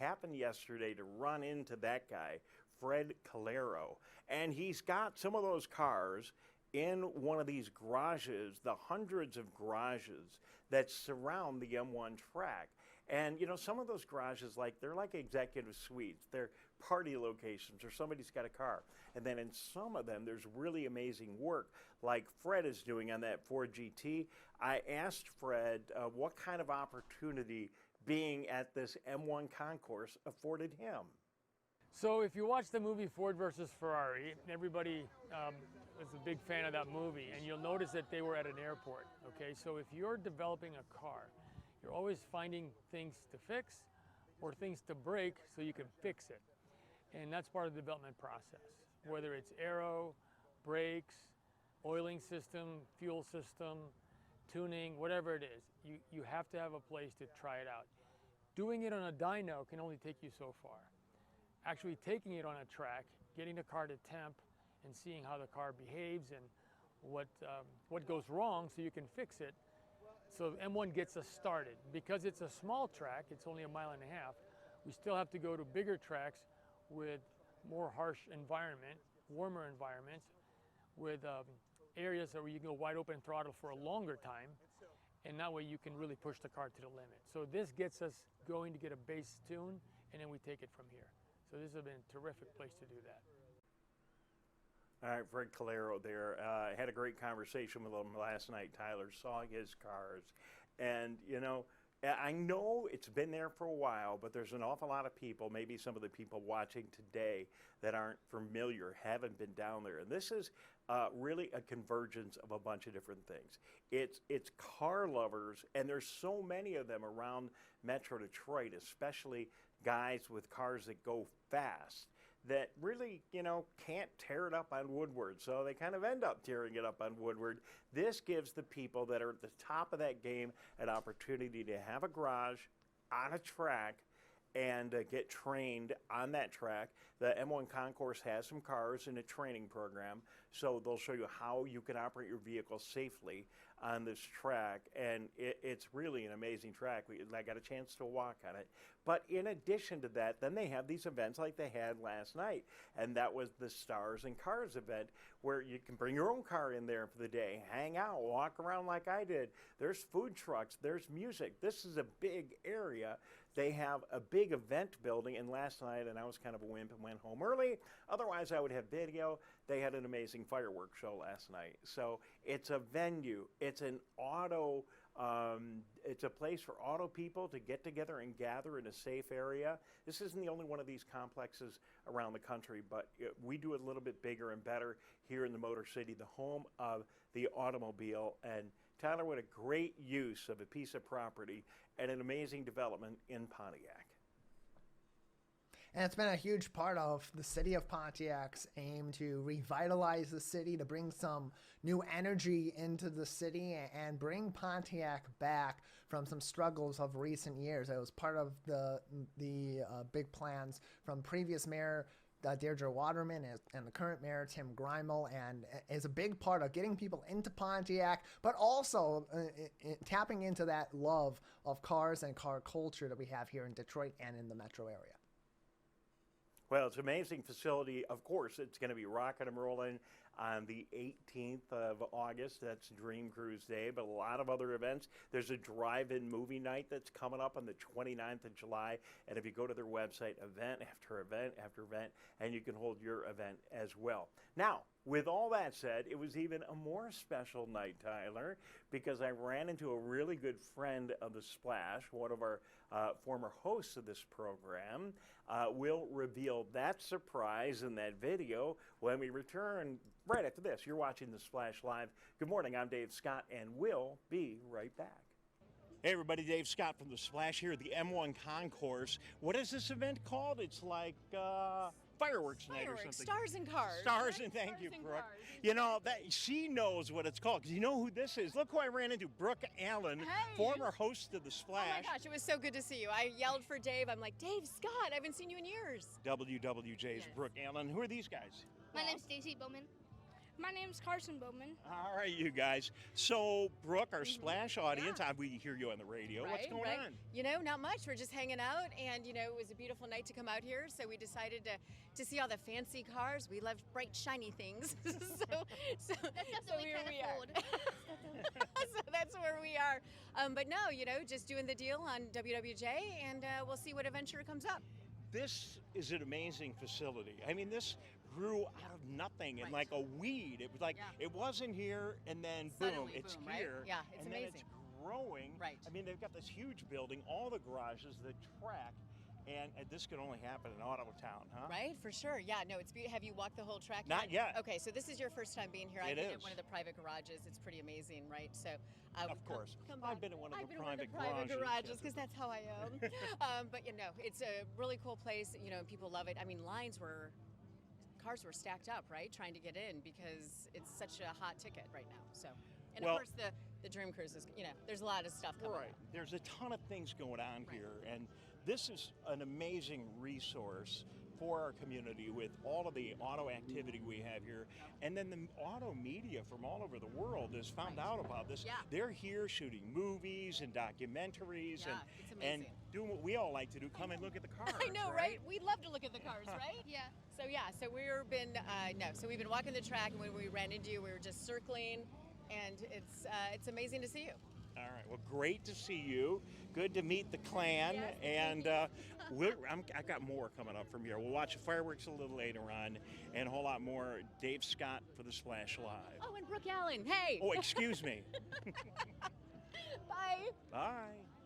happened yesterday to run into that guy, Fred Calero, and he's got some of those cars in one of these garages, the hundreds of garages that surround the M1 track. And you know, some of those garages, they're like executive suites, they're party locations, or somebody's got a car. And then in some of them, there's really amazing work, like Fred is doing on that Ford GT. I asked Fred what kind of opportunity being at this M1 Concourse afforded him. So if you watch the movie Ford versus Ferrari, everybody was a big fan of that movie, and you'll notice that they were at an airport, okay? So if you're developing a car, you're always finding things to fix or things to break so you can fix it. And that's part of the development process, whether it's aero, brakes, oiling system, fuel system, tuning, whatever it is. You have to have a place to try it out. Doing it on a dyno can only take you so far. Actually taking it on a track, getting the car to temp, and seeing how the car behaves and what goes wrong so you can fix it. So M1 gets us started. Because it's a small track, it's only 1.5 miles, we still have to go to bigger tracks with more harsh environment, warmer environments, with areas where you can go wide open throttle for a longer time, and that way you can really push the car to the limit. So this gets us going to get a base tune, and then we take it from here. So this has been a terrific place to do that. All right, Fred Calero there. I had a great conversation with him last night. Tyler saw his cars. And, you know, I know it's been there for a while, but there's an awful lot of people, maybe some of the people watching today, that aren't familiar, haven't been down there. And this is really a convergence of a bunch of different things. It's car lovers, and there's so many of them around Metro Detroit, especially guys with cars that go fast, that really, you know, can't tear it up on Woodward. So they kind of end up tearing it up on Woodward. This gives the people that are at the top of that game an opportunity to have a garage on a track and get trained on that track. The M1 Concourse has some cars in a training program, so they'll show you how you can operate your vehicle safely on this track, and it's really an amazing track. I got a chance to walk on it. But in addition to that, then they have these events like they had last night, and that was the Stars and Cars event, where you can bring your own car in there for the day, hang out, walk around like I did. There's food trucks, there's music. This is a big area. They have a big event building, and last night, and I was kind of a wimp and went home early, otherwise I would have video. They had an amazing fireworks show last night. So it's a venue, it's an auto, it's a place for auto people to get together and gather in a safe area. This isn't the only one of these complexes around the country, but we do it a little bit bigger and better here in the Motor City, the home of the automobile. And Tyler, what a great use of a piece of property and an amazing development in Pontiac. And it's been a huge part of the city of Pontiac's aim to revitalize the city, to bring some new energy into the city and bring Pontiac back from some struggles of recent years. It was part of the big plans from previous mayor Deirdre Waterman and the current mayor Tim Grimel, and is a big part of getting people into Pontiac, but also tapping into that love of cars and car culture that we have here in Detroit and in the metro area. Well, it's an amazing facility. Of course, it's going to be rocking and rolling on the 18th of August. That's Dream Cruise Day, but a lot of other events. There's a drive-in movie night that's coming up on the 29th of July. And if you go to their website, event after event after event, and you can hold your event as well. Now, with all that said, it was even a more special night, Tyler, because I ran into a really good friend of The Splash, one of our former hosts of this program. We'll reveal that surprise in that video when we return right after this. You're watching The Splash Live. Good morning, I'm Dave Scott, and we'll be right back. Hey everybody, Dave Scott from The Splash here at the M1 Concourse. What is this event called? It's like fireworks night or something. Stars and Cars. Stars, right? and thank Stars you, and Brooke. Cars. You know, that she knows what it's called, because you know who this is. Look who I ran into, Brooke Allen, Hey. former host of The Splash. Oh my gosh, it was so good to see you. I yelled for Dave. I'm like, Dave Scott, I haven't seen you in years. WWJ's Yes. Brooke Allen. Who are these guys? My name's Stacy Bowman. My name's Carson Bowman. All right, you guys. So, Brooke, our Splash audience, we hear you on the radio. What's going on? You know, not much. We're just hanging out, and you know, it was a beautiful night to come out here, so we decided to see all the fancy cars. We love bright, shiny things, so here we are. So that's where we are. But no, you know, just doing the deal on WWJ, and we'll see what adventure comes up. This is an amazing facility. I mean, this grew out of nothing and like a weed. It was like it wasn't here, and then Suddenly, boom, it's boom, here. Right? Yeah, it's and amazing. Then it's growing. Right. I mean, they've got this huge building, all the garages, the track, and this could only happen in Auto Town, huh? Right, for sure. Yeah, no, it's beautiful. Have you walked the whole track Not yet. Okay, so this is your first time being here. I've been at one of the private garages. It's pretty amazing, right? So, of course. I've been in one of the private garages because that's how I am. But you know, it's a really cool place. You know, people love it. I mean, cars were stacked up, right, trying to get in because it's such a hot ticket right now. So, and of course the Dream Cruise is, you know, there's a lot of stuff coming. Right. There's a ton of things going on here, and this is an amazing resource for our community with all of the auto activity we have here. And then the auto media from all over the world has found out about this. Yeah. They're here shooting movies and documentaries it's and amazing. doing what we all like to do, come and look at the cars. I know, right? We love to look at the cars, right? Yeah. So we've been walking the track, and when we ran into you, we were just circling, and it's amazing to see you. All right. Well, great to see you. Good to meet the clan. Yes, and I've got more coming up from here. We'll watch the fireworks a little later on, and a whole lot more. Dave Scott for the Splash Live. Oh, and Brooke Allen. Hey. Oh, excuse me. Bye. Bye.